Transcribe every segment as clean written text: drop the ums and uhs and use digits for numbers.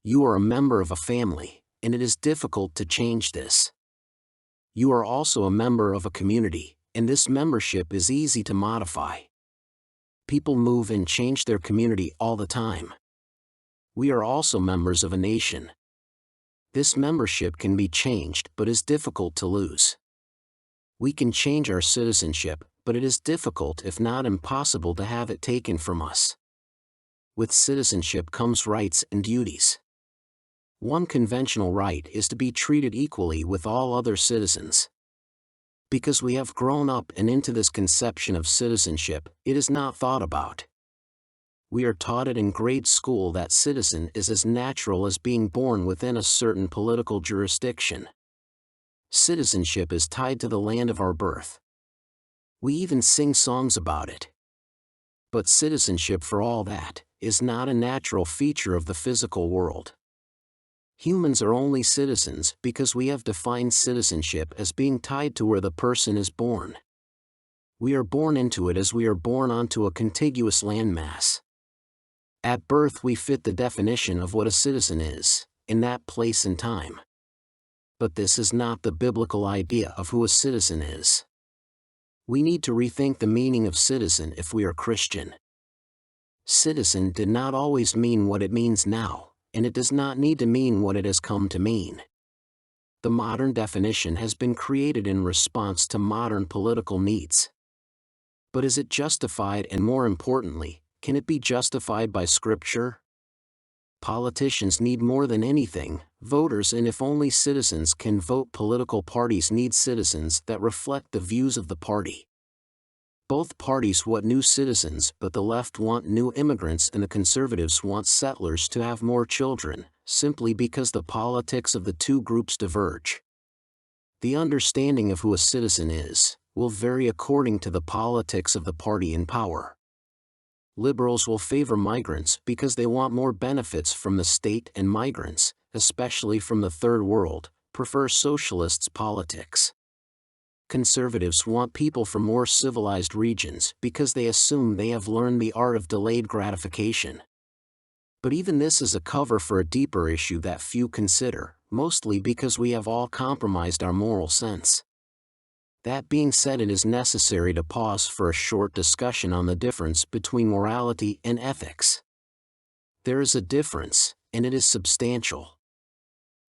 You are a member of a family, and it is difficult to change this. You are also a member of a community, and this membership is easy to modify. People move and change their community all the time. We are also members of a nation. This membership can be changed but is difficult to lose. We can change our citizenship, but it is difficult if not impossible to have it taken from us. With citizenship comes rights and duties. One conventional right is to be treated equally with all other citizens. Because we have grown up and into this conception of citizenship, it is not thought about. We are taught it in grade school that citizen is as natural as being born within a certain political jurisdiction. Citizenship is tied to the land of our birth. We even sing songs about it. But citizenship, for all that, is not a natural feature of the physical world. Humans are only citizens because we have defined citizenship as being tied to where the person is born. We are born into it as we are born onto a contiguous landmass. At birth we fit the definition of what a citizen is, in that place and time. But this is not the biblical idea of who a citizen is. We need to rethink the meaning of citizen if we are Christian. Citizen did not always mean what it means now, and it does not need to mean what it has come to mean. The modern definition has been created in response to modern political needs. But is it justified, and more importantly, can it be justified by Scripture? Politicians need more than anything voters, and if only citizens can vote, political parties need citizens that reflect the views of the party. Both parties want new citizens, but the left want new immigrants and the conservatives want settlers to have more children, simply because the politics of the two groups diverge. The understanding of who a citizen is will vary according to the politics of the party in power. Liberals will favor migrants because they want more benefits from the state, and migrants, especially from the Third World, prefer socialists' politics. Conservatives want people from more civilized regions because they assume they have learned the art of delayed gratification. But even this is a cover for a deeper issue that few consider, mostly because we have all compromised our moral sense. That being said, it is necessary to pause for a short discussion on the difference between morality and ethics. There is a difference, and it is substantial.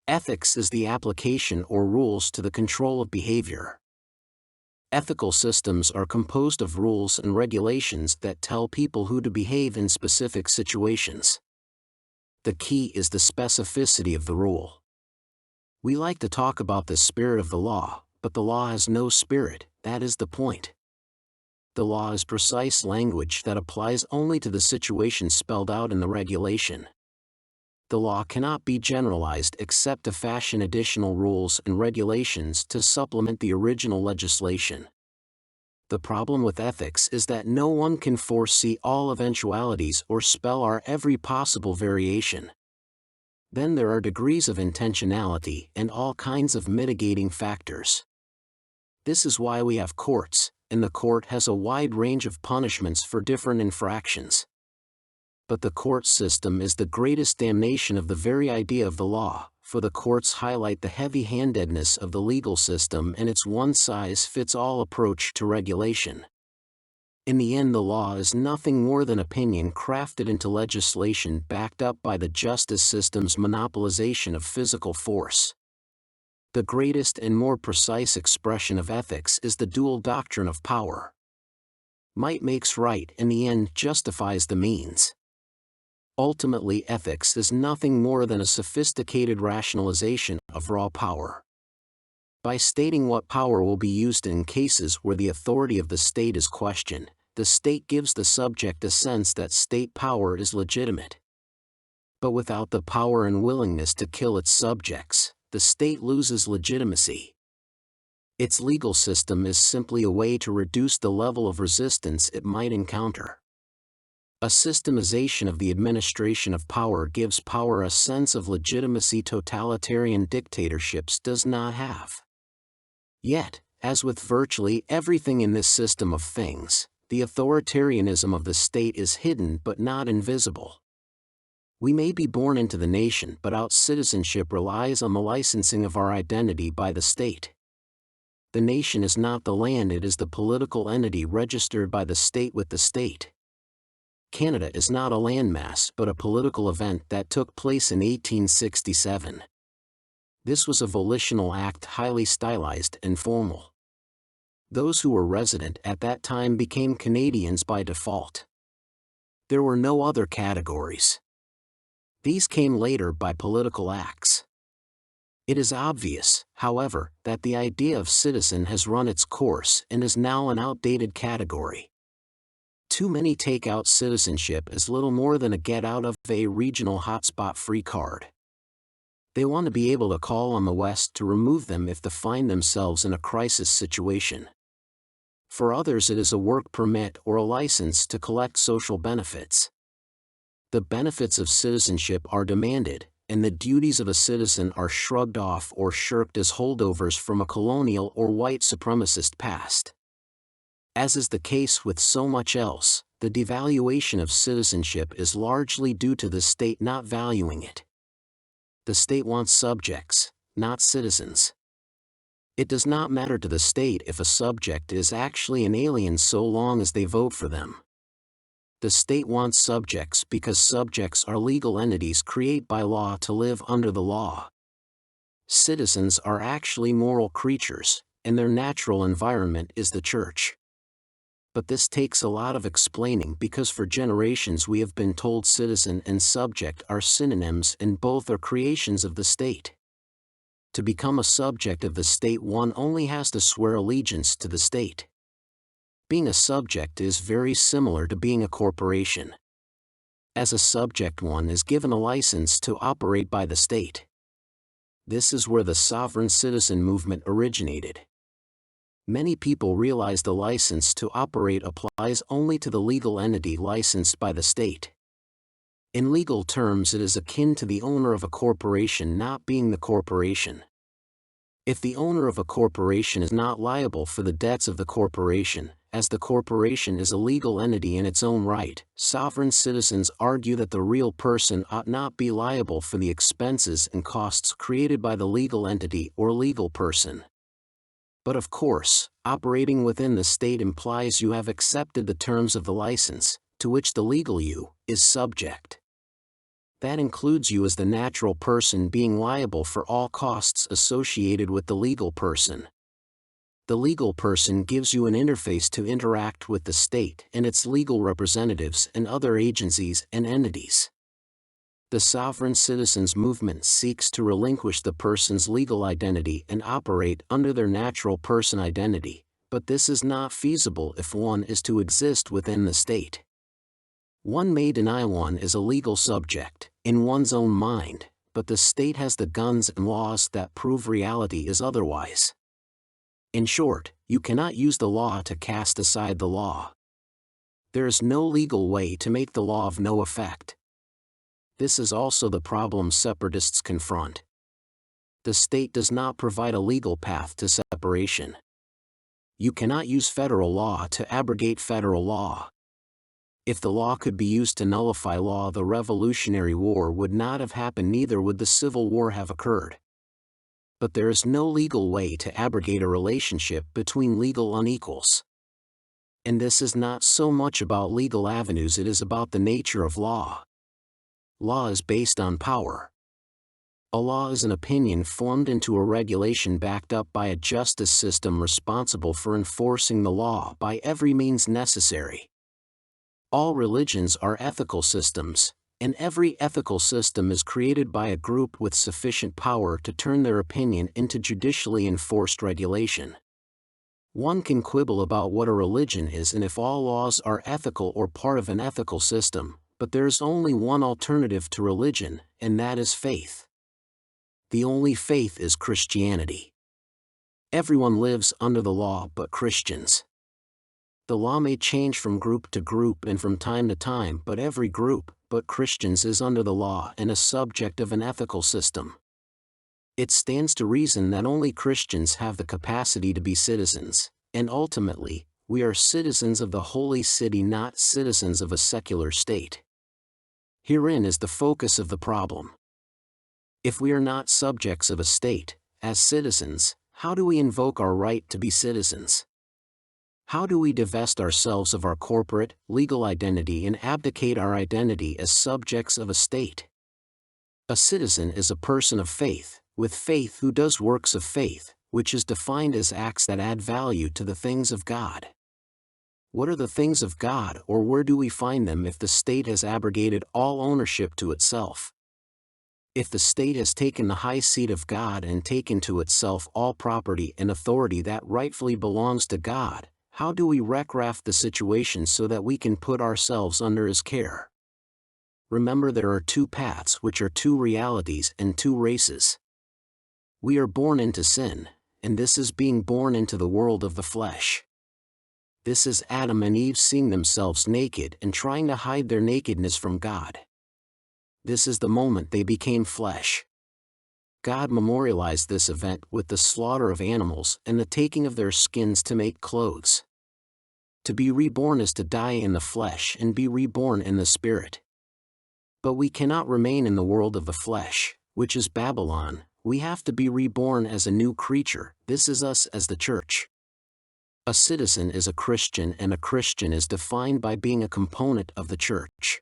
Ethics is the application or rules to the control of behavior. Ethical systems are composed of rules and regulations that tell people who to behave in specific situations. The key is the specificity of the rule. We like to talk about the spirit of the law, but the law has no spirit. That is the point. The law is precise language that applies only to the situation spelled out in the regulation. The law cannot be generalized except to fashion additional rules and regulations to supplement the original legislation. The problem with ethics is that no one can foresee all eventualities or spell out every possible variation. Then there are degrees of intentionality and all kinds of mitigating factors. This is why we have courts, and the court has a wide range of punishments for different infractions. But the court system is the greatest damnation of the very idea of the law, for the courts highlight the heavy-handedness of the legal system and its one-size-fits-all approach to regulation. In the end, the law is nothing more than opinion crafted into legislation backed up by the justice system's monopolization of physical force. The greatest and more precise expression of ethics is the dual doctrine of power. Might makes right, and the end justifies the means. Ultimately, ethics is nothing more than a sophisticated rationalization of raw power. By stating what power will be used in cases where the authority of the state is questioned, the state gives the subject a sense that state power is legitimate. But without the power and willingness to kill its subjects, the state loses legitimacy. Its legal system is simply a way to reduce the level of resistance it might encounter. A systemization of the administration of power gives power a sense of legitimacy totalitarian dictatorships does not have. Yet, as with virtually everything in this system of things, the authoritarianism of the state is hidden but not invisible. We may be born into the nation, but our citizenship relies on the licensing of our identity by the state. The nation is not the land, it is the political entity registered by the state with the state. Canada is not a landmass but a political event that took place in 1867. This was a volitional act, highly stylized and formal. Those who were resident at that time became Canadians by default. There were no other categories. These came later by political acts. It is obvious, however, that the idea of citizen has run its course and is now an outdated category. Too many take out citizenship as little more than a get-out-of-a regional hotspot free card. They want to be able to call on the West to remove them if they find themselves in a crisis situation. For others it is a work permit or a license to collect social benefits. The benefits of citizenship are demanded, and the duties of a citizen are shrugged off or shirked as holdovers from a colonial or white supremacist past. As is the case with so much else, the devaluation of citizenship is largely due to the state not valuing it. The state wants subjects, not citizens. It does not matter to the state if a subject is actually an alien so long as they vote for them. The state wants subjects because subjects are legal entities created by law to live under the law. Citizens are actually moral creatures, and their natural environment is the church. But this takes a lot of explaining because for generations we have been told citizen and subject are synonyms and both are creations of the state. To become a subject of the state, one only has to swear allegiance to the state. Being a subject is very similar to being a corporation. As a subject, one is given a license to operate by the state. This is where the sovereign citizen movement originated. Many people realize the license to operate applies only to the legal entity licensed by the state. In legal terms, it is akin to the owner of a corporation not being the corporation. If the owner of a corporation is not liable for the debts of the corporation, as the corporation is a legal entity in its own right, sovereign citizens argue that the real person ought not be liable for the expenses and costs created by the legal entity or legal person. But of course, operating within the state implies you have accepted the terms of the license, to which the legal you is subject. That includes you as the natural person being liable for all costs associated with the legal person. The legal person gives you an interface to interact with the state and its legal representatives and other agencies and entities. The sovereign citizens movement seeks to relinquish the person's legal identity and operate under their natural person identity, but this is not feasible if one is to exist within the state. One may deny one is a legal subject, in one's own mind, but the state has the guns and laws that prove reality is otherwise. In short, you cannot use the law to cast aside the law. There is no legal way to make the law of no effect. This is also the problem separatists confront. The state does not provide a legal path to separation. You cannot use federal law to abrogate federal law. If the law could be used to nullify law, the Revolutionary War would not have happened, neither would the Civil War have occurred. But there is no legal way to abrogate a relationship between legal unequals. And this is not so much about legal avenues, it is about the nature of law. Law is based on power. A law is an opinion formed into a regulation backed up by a justice system responsible for enforcing the law by every means necessary. All religions are ethical systems, and every ethical system is created by a group with sufficient power to turn their opinion into judicially enforced regulation. One can quibble about what a religion is and if all laws are ethical or part of an ethical system, but there is only one alternative to religion, and that is faith. The only faith is Christianity. Everyone lives under the law but Christians. The law may change from group to group and from time to time, but every group, but Christians, is under the law and a subject of an ethical system. It stands to reason that only Christians have the capacity to be citizens, and ultimately, we are citizens of the holy city, not citizens of a secular state. Herein is the focus of the problem. If we are not subjects of a state, as citizens, how do we invoke our right to be citizens? How do we divest ourselves of our corporate, legal identity and abdicate our identity as subjects of a state? A citizen is a person of faith, with faith who does works of faith, which is defined as acts that add value to the things of God. What are the things of God, or where do we find them if the state has abrogated all ownership to itself? If the state has taken the high seat of God and taken to itself all property and authority that rightfully belongs to God, how do we recraft the situation so that we can put ourselves under His care? Remember, there are two paths, which are two realities and two races. We are born into sin, and this is being born into the world of the flesh. This is Adam and Eve seeing themselves naked and trying to hide their nakedness from God. This is the moment they became flesh. God memorialized this event with the slaughter of animals and the taking of their skins to make clothes. To be reborn is to die in the flesh and be reborn in the spirit. But we cannot remain in the world of the flesh, which is Babylon. We have to be reborn as a new creature. This is us as the church. A citizen is a Christian, and a Christian is defined by being a component of the church.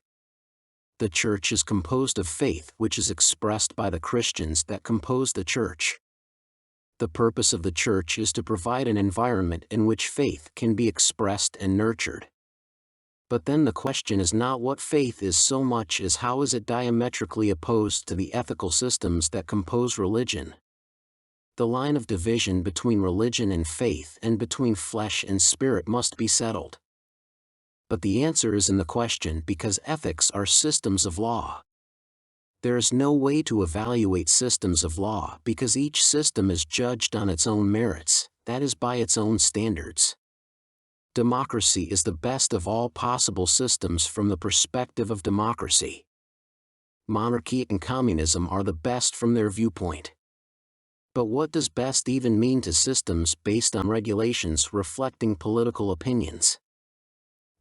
The church is composed of faith, which is expressed by the Christians that compose the church. The purpose of the church is to provide an environment in which faith can be expressed and nurtured. But then the question is not what faith is so much as how is it diametrically opposed to the ethical systems that compose religion. The line of division between religion and faith and between flesh and spirit must be settled. But the answer is in the question, because ethics are systems of law. There is no way to evaluate systems of law because each system is judged on its own merits, that is, by its own standards. Democracy is the best of all possible systems from the perspective of democracy. Monarchy and communism are the best from their viewpoint. But what does best even mean to systems based on regulations reflecting political opinions?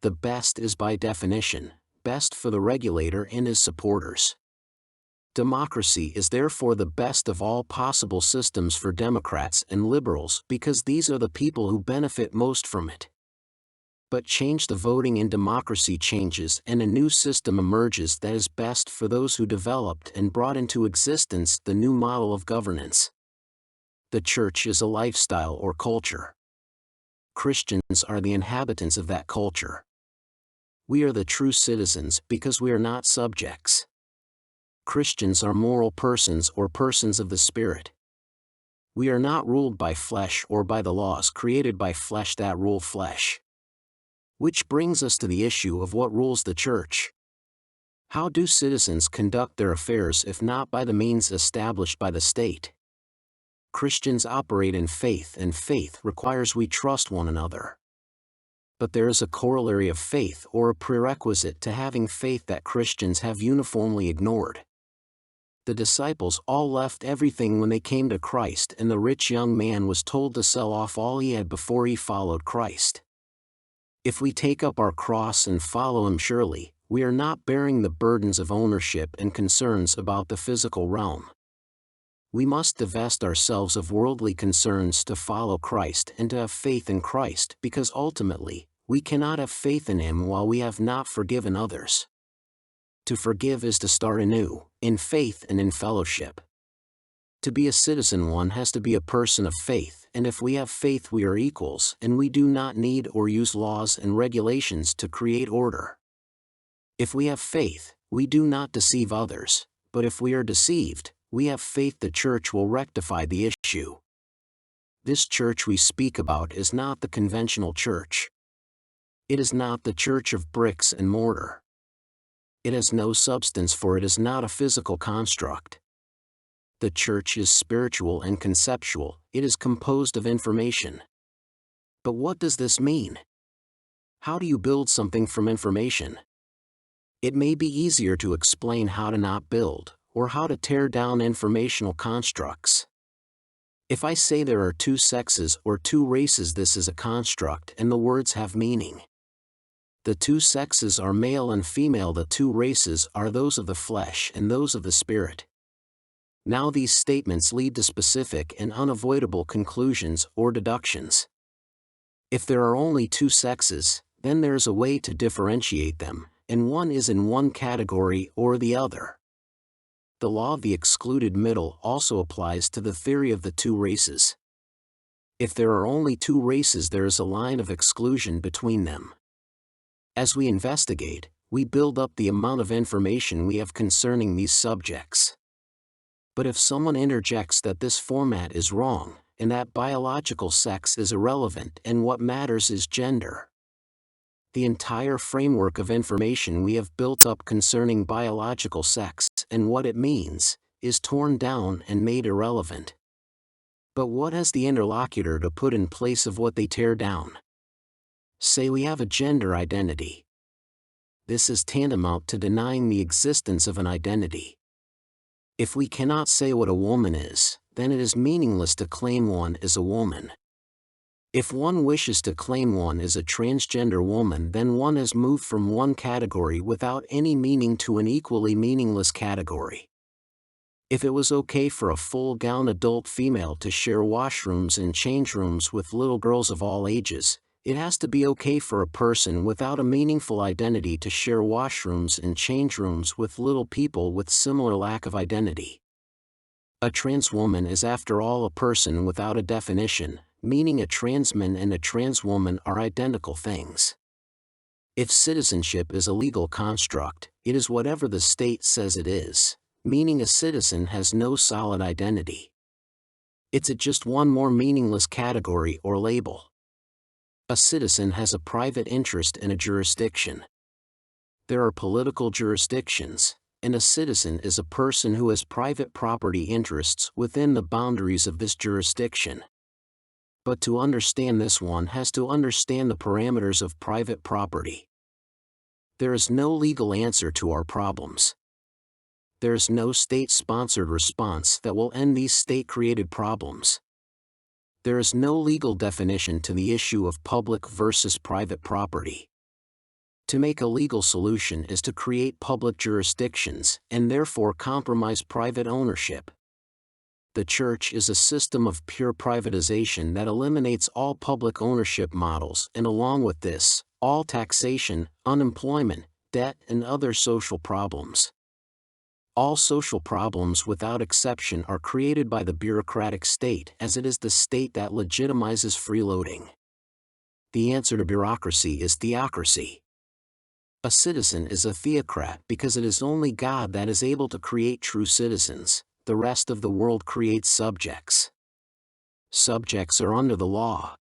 The best is by definition best for the regulator and his supporters. Democracy is therefore the best of all possible systems for Democrats and liberals because these are the people who benefit most from it. But change the voting and democracy changes and a new system emerges that is best for those who developed and brought into existence the new model of governance. The church is a lifestyle or culture. Christians are the inhabitants of that culture. We are the true citizens because we are not subjects. Christians are moral persons or persons of the Spirit. We are not ruled by flesh or by the laws created by flesh that rule flesh. Which brings us to the issue of what rules the church. How do citizens conduct their affairs if not by the means established by the state? Christians operate in faith, and faith requires we trust one another. But there is a corollary of faith or a prerequisite to having faith that Christians have uniformly ignored. The disciples all left everything when they came to Christ, and the rich young man was told to sell off all he had before he followed Christ. If we take up our cross and follow Him, surely we are not bearing the burdens of ownership and concerns about the physical realm. We must divest ourselves of worldly concerns to follow Christ and to have faith in Christ, because ultimately, we cannot have faith in Him while we have not forgiven others. To forgive is to start anew, in faith and in fellowship. To be a citizen, one has to be a person of faith, and if we have faith we are equals, and we do not need or use laws and regulations to create order. If we have faith, we do not deceive others, but if we are deceived, we have faith the church will rectify the issue. This church we speak about is not the conventional church. It is not the church of bricks and mortar. It has no substance, for it is not a physical construct. The church is spiritual and conceptual, it is composed of information. But what does this mean? How do you build something from information? It may be easier to explain how to not build, or how to tear down informational constructs. If I say there are two sexes or two races, this is a construct and the words have meaning. The two sexes are male and female. The two races are those of the flesh and those of the spirit. Now these statements lead to specific and unavoidable conclusions or deductions. If there are only two sexes, then there is a way to differentiate them, and one is in one category or the other. The law of the excluded middle also applies to the theory of the two races. If there are only two races, there is a line of exclusion between them. As we investigate, we build up the amount of information we have concerning these subjects. But if someone interjects that this format is wrong, and that biological sex is irrelevant and what matters is gender, the entire framework of information we have built up concerning biological sex and what it means is torn down and made irrelevant. But what has the interlocutor to put in place of what they tear down? Say we have a gender identity. This is tantamount to denying the existence of an identity. If we cannot say what a woman is, then it is meaningless to claim one is a woman. If one wishes to claim one is a transgender woman, then one has moved from one category without any meaning to an equally meaningless category. If it was okay for a full-gown adult female to share washrooms and change rooms with little girls of all ages, it has to be okay for a person without a meaningful identity to share washrooms and change rooms with little people with similar lack of identity. A trans woman is after all a person without a definition, meaning a trans man and a trans woman are identical things. If citizenship is a legal construct, it is whatever the state says it is, meaning a citizen has no solid identity. It's just one more meaningless category or label. A citizen has a private interest in a jurisdiction. There are political jurisdictions, and a citizen is a person who has private property interests within the boundaries of this jurisdiction. But to understand this, one has to understand the parameters of private property. There is no legal answer to our problems. There is no state-sponsored response that will end these state-created problems. There is no legal definition to the issue of public versus private property. To make a legal solution is to create public jurisdictions and therefore compromise private ownership. The church is a system of pure privatization that eliminates all public ownership models, and along with this, all taxation, unemployment, debt, and other social problems. All social problems without exception are created by the bureaucratic state, as it is the state that legitimizes freeloading. The answer to bureaucracy is theocracy. A citizen is a theocrat because it is only God that is able to create true citizens. The rest of the world creates subjects. Subjects are under the law.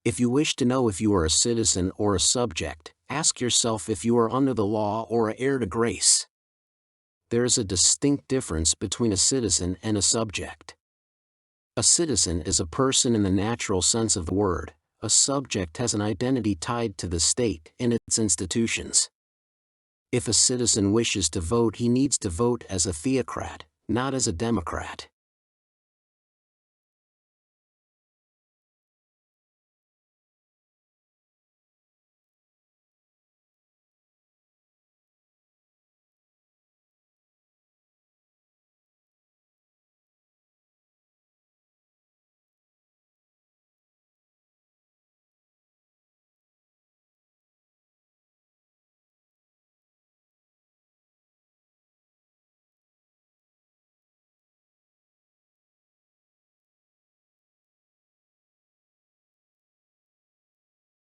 If you wish to know if you are a citizen or a subject, ask yourself if you are under the law or an heir to grace. There is a distinct difference between a citizen and a subject. A citizen is a person in the natural sense of the word. A subject has an identity tied to the state and its institutions. If a citizen wishes to vote, he needs to vote as a theocrat, not as a democrat.